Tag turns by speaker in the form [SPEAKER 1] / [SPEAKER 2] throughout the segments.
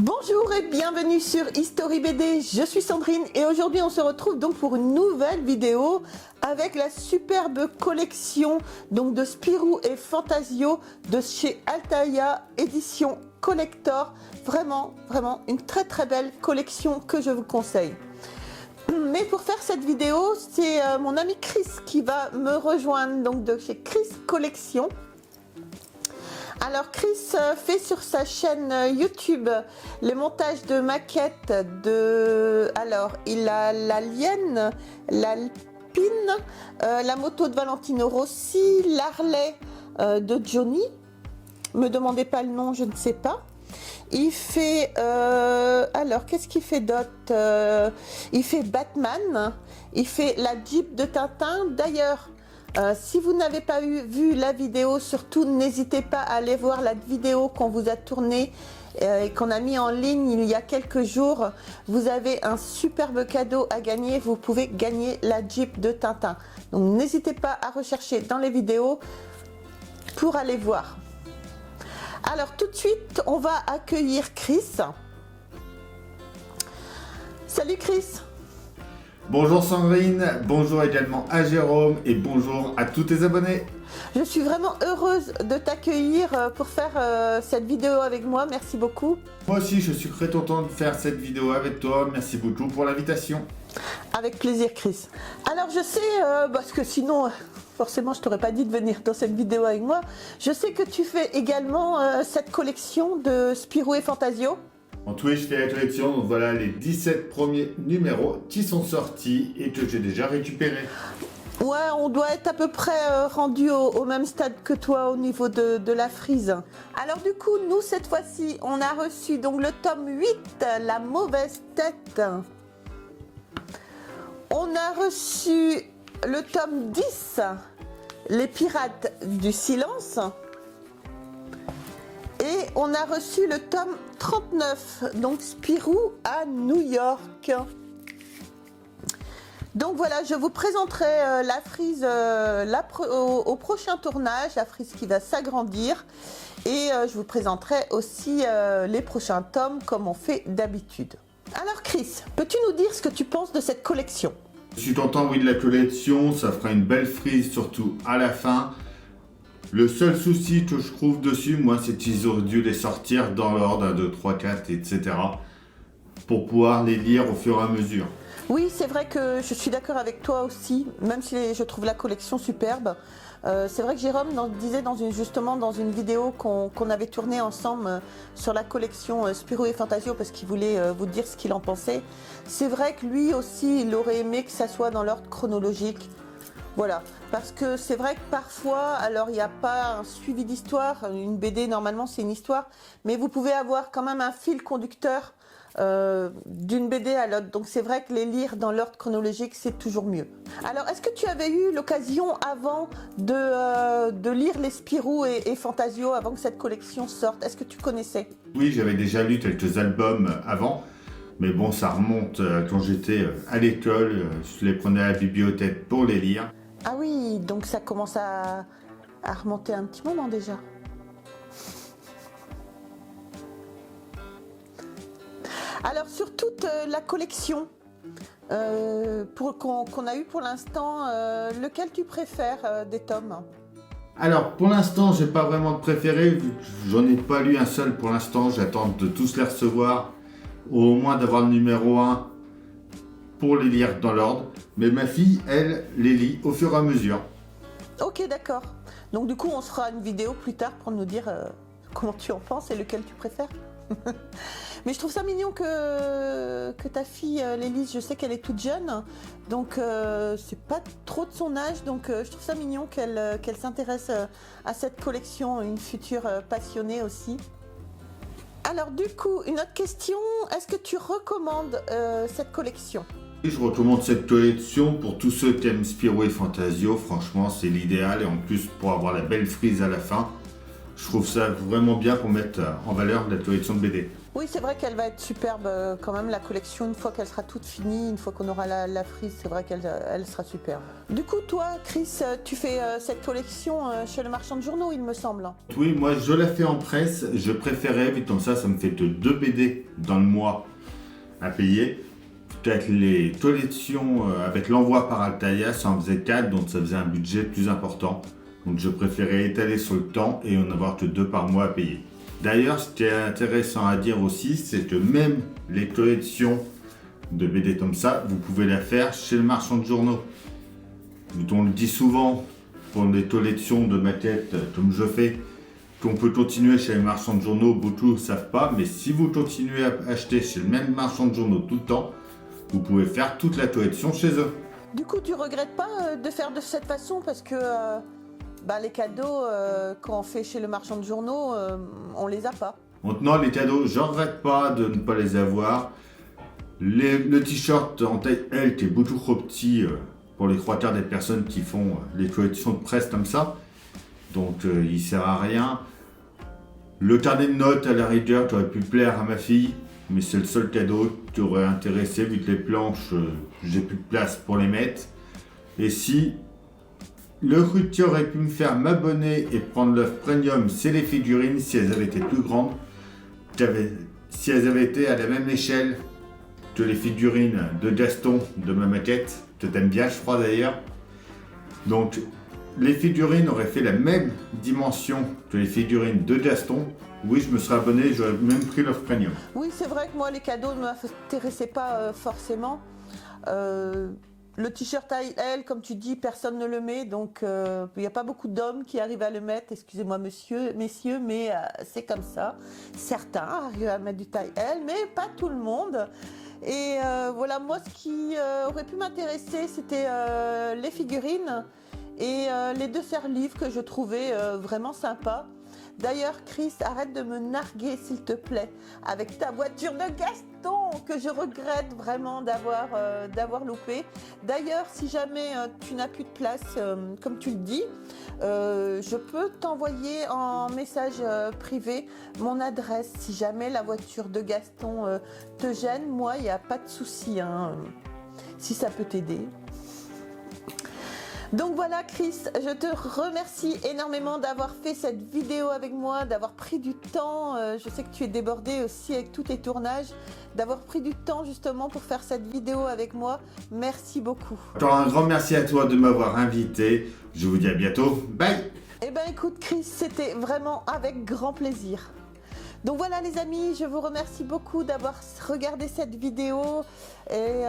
[SPEAKER 1] Bonjour et bienvenue sur History BD, je suis Sandrine et aujourd'hui on se retrouve donc pour une nouvelle vidéo avec la superbe collection donc de Spirou et Fantasio de chez Altaïa édition collector. Vraiment une très belle collection que je vous conseille. Mais pour faire cette vidéo, c'est mon ami Chris qui va me rejoindre donc de chez Chris Collection. Alors Chris fait sur sa chaîne YouTube les montages de maquettes de... Alors il a l'Alien, l'Alpine, la moto de Valentino Rossi, l'Harley de Johnny. Me demandez pas le nom, je ne sais pas. Il fait... alors qu'est-ce qu'il fait d'autre? Il fait Batman, il fait la Jeep de Tintin. D'ailleurs... si vous n'avez pas vu la vidéo, surtout n'hésitez pas à aller voir la vidéo qu'on vous a tournée et qu'on a mis en ligne il y a quelques jours. Vous avez un superbe cadeau à gagner, vous pouvez gagner la Jeep de Tintin. Donc n'hésitez pas à rechercher dans les vidéos pour aller voir. Alors tout de suite, on va accueillir Chris. Salut Chris.
[SPEAKER 2] Bonjour Sandrine, bonjour également à Jérôme et bonjour à tous tes abonnés.
[SPEAKER 1] Je suis vraiment heureuse de t'accueillir pour faire cette vidéo avec moi, merci beaucoup.
[SPEAKER 2] Moi aussi je suis très content de faire cette vidéo avec toi, merci beaucoup pour l'invitation.
[SPEAKER 1] Avec plaisir Chris. Alors je sais, parce que sinon forcément je t'aurais pas dit de venir dans cette vidéo avec moi, je sais que tu fais également cette collection de Spirou et Fantasio.
[SPEAKER 2] En tout, je fais la collection, donc voilà les 17 premiers numéros qui sont sortis et que j'ai déjà récupérés.
[SPEAKER 1] Ouais, on doit être à peu près rendu au même stade que toi au niveau de la frise. Alors du coup, nous cette fois-ci, on a reçu donc le tome 8, La mauvaise tête. On a reçu le tome 10, Les pirates du silence. Et on a reçu le tome 39, donc Spirou à New York. Donc voilà, je vous présenterai la frise au prochain tournage, la frise qui va s'agrandir. Et je vous présenterai aussi les prochains tomes comme on fait d'habitude. Alors Chris, peux-tu nous dire ce que tu penses de cette collection?
[SPEAKER 2] Je suis content, oui, de la collection, ça fera une belle frise, surtout à la fin. Le seul souci que je trouve dessus, moi, c'est qu'ils auraient dû les sortir dans l'ordre 1, 2, 3, 4, etc. pour pouvoir les lire au fur et à mesure.
[SPEAKER 1] Oui, c'est vrai que je suis d'accord avec toi aussi, même si je trouve la collection superbe. C'est vrai que Jérôme disait justement dans une vidéo qu'on avait tournée ensemble sur la collection Spirou et Fantasio, parce qu'il voulait vous dire ce qu'il en pensait. C'est vrai que lui aussi, il aurait aimé que ça soit dans l'ordre chronologique. Voilà, parce que c'est vrai que parfois, alors il n'y a pas un suivi d'histoire, une BD normalement c'est une histoire, mais vous pouvez avoir quand même un fil conducteur d'une BD à l'autre, donc c'est vrai que les lire dans l'ordre chronologique c'est toujours mieux. Alors est-ce que tu avais eu l'occasion avant de lire les Spirou et Fantasio avant que cette collection sorte? Est-ce que tu connaissais?
[SPEAKER 2] Oui, j'avais déjà lu quelques albums avant, mais bon, ça remonte quand j'étais à l'école, je les prenais à la bibliothèque pour les lire.
[SPEAKER 1] Ah oui, donc ça commence à remonter un petit moment déjà. Alors sur toute la collection qu'on a eu pour l'instant, lequel tu préfères des tomes?
[SPEAKER 2] Alors pour l'instant, j'ai pas vraiment de préféré, vu que j'en ai pas lu un seul pour l'instant, j'attends de tous les recevoir, ou au moins d'avoir le numéro 1 pour les lire dans l'ordre. Mais ma fille, elle, les lit au fur et à mesure. Ok,
[SPEAKER 1] d'accord. Donc du coup, on se fera une vidéo plus tard pour nous dire comment tu en penses et lequel tu préfères. Mais je trouve ça mignon que ta fille les lise. Je sais qu'elle est toute jeune, donc c'est pas trop de son âge. Donc je trouve ça mignon qu'elle s'intéresse à cette collection, une future passionnée aussi. Alors du coup, une autre question, est-ce que tu recommandes cette collection?
[SPEAKER 2] Je recommande cette collection pour tous ceux qui aiment Spirou et Fantasio. Franchement, c'est l'idéal, et en plus pour avoir la belle frise à la fin, je trouve ça vraiment bien pour mettre en valeur la collection de BD.
[SPEAKER 1] Oui, c'est vrai qu'elle va être superbe quand même, la collection, une fois qu'elle sera toute finie, une fois qu'on aura la frise, c'est vrai qu'elle elle sera superbe. Du coup, toi, Chris, tu fais cette collection chez le marchand de journaux, il me semble.
[SPEAKER 2] Oui, moi je la fais en presse, je préférais, vu comme ça me fait 2 BD dans le mois à payer. Peut-être les collections avec l'envoi par Altaïa, ça en faisait 4, donc ça faisait un budget plus important. Donc je préférais étaler sur le temps et en avoir que 2 par mois à payer. D'ailleurs, ce qui est intéressant à dire aussi, c'est que même les collections de BD comme ça, vous pouvez la faire chez le marchand de journaux. On le dit souvent pour les collections de maquettes comme je fais, qu'on peut continuer chez les marchands de journaux, beaucoup ne savent pas, mais si vous continuez à acheter chez le même marchand de journaux tout le temps, vous pouvez faire toute la collection chez eux.
[SPEAKER 1] Du coup, tu regrettes pas de faire de cette façon parce que les cadeaux quand on fait chez le marchand de journaux, on les a pas.
[SPEAKER 2] Maintenant, les cadeaux, je ne regrette pas de ne pas les avoir. Le t-shirt en taille L qui est beaucoup trop petit pour les 3/4 des personnes qui font les collections de presse comme ça. Donc il sert à rien. Le carnet de notes à la rigueur qui aurait pu plaire à ma fille, mais c'est le seul cadeau qui aurait intéressé vu que les planches, j'ai plus de place pour les mettre. Et si le truc qui aurait pu me faire m'abonner et prendre l'œuf premium, c'est les figurines si elles avaient été plus grandes, si elles avaient été à la même échelle que les figurines de Gaston de ma maquette, que t'aimes bien je crois d'ailleurs. Donc les figurines auraient fait la même dimension que les figurines de Gaston. Oui, je me serais abonné, j'aurais même pris l'offre premium.
[SPEAKER 1] Oui, c'est vrai que moi les cadeaux ne m'intéressaient pas forcément. Le t-shirt taille L, comme tu dis, personne ne le met, donc il n'y a pas beaucoup d'hommes qui arrivent à le mettre. Excusez-moi, messieurs, mais c'est comme ça. Certains arrivent à mettre du taille L, mais pas tout le monde. Et voilà, moi, ce qui aurait pu m'intéresser, c'était les figurines et les 2 serre-livres que je trouvais vraiment sympas. D'ailleurs, Chris, arrête de me narguer, s'il te plaît, avec ta voiture de Gaston, que je regrette vraiment d'avoir loupé. D'ailleurs, si jamais tu n'as plus de place, comme tu le dis, je peux t'envoyer en message privé mon adresse. Si jamais la voiture de Gaston te gêne, moi, il n'y a pas de souci, hein, si ça peut t'aider. Donc voilà Chris, je te remercie énormément d'avoir fait cette vidéo avec moi, d'avoir pris du temps, je sais que tu es débordé aussi avec tous tes tournages, d'avoir pris du temps justement pour faire cette vidéo avec moi, merci beaucoup.
[SPEAKER 2] Encore un grand merci à toi de m'avoir invité, je vous dis à bientôt, bye.
[SPEAKER 1] Eh ben écoute Chris, c'était vraiment avec grand plaisir. Donc voilà les amis, je vous remercie beaucoup d'avoir regardé cette vidéo et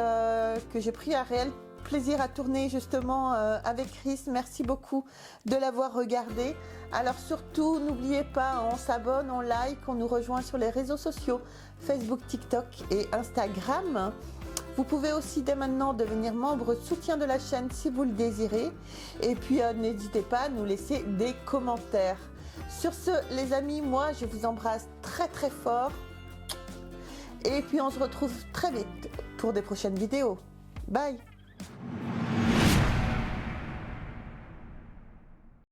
[SPEAKER 1] que j'ai pris un réel plaisir à tourner justement avec Chris. Merci beaucoup de l'avoir regardé. Alors surtout, n'oubliez pas, on s'abonne, on like, on nous rejoint sur les réseaux sociaux, Facebook, TikTok et Instagram. Vous pouvez aussi dès maintenant devenir membre soutien de la chaîne si vous le désirez. Et puis n'hésitez pas à nous laisser des commentaires. Sur ce les amis, moi je vous embrasse très très fort. Et puis on se retrouve très vite pour des prochaines vidéos. Bye!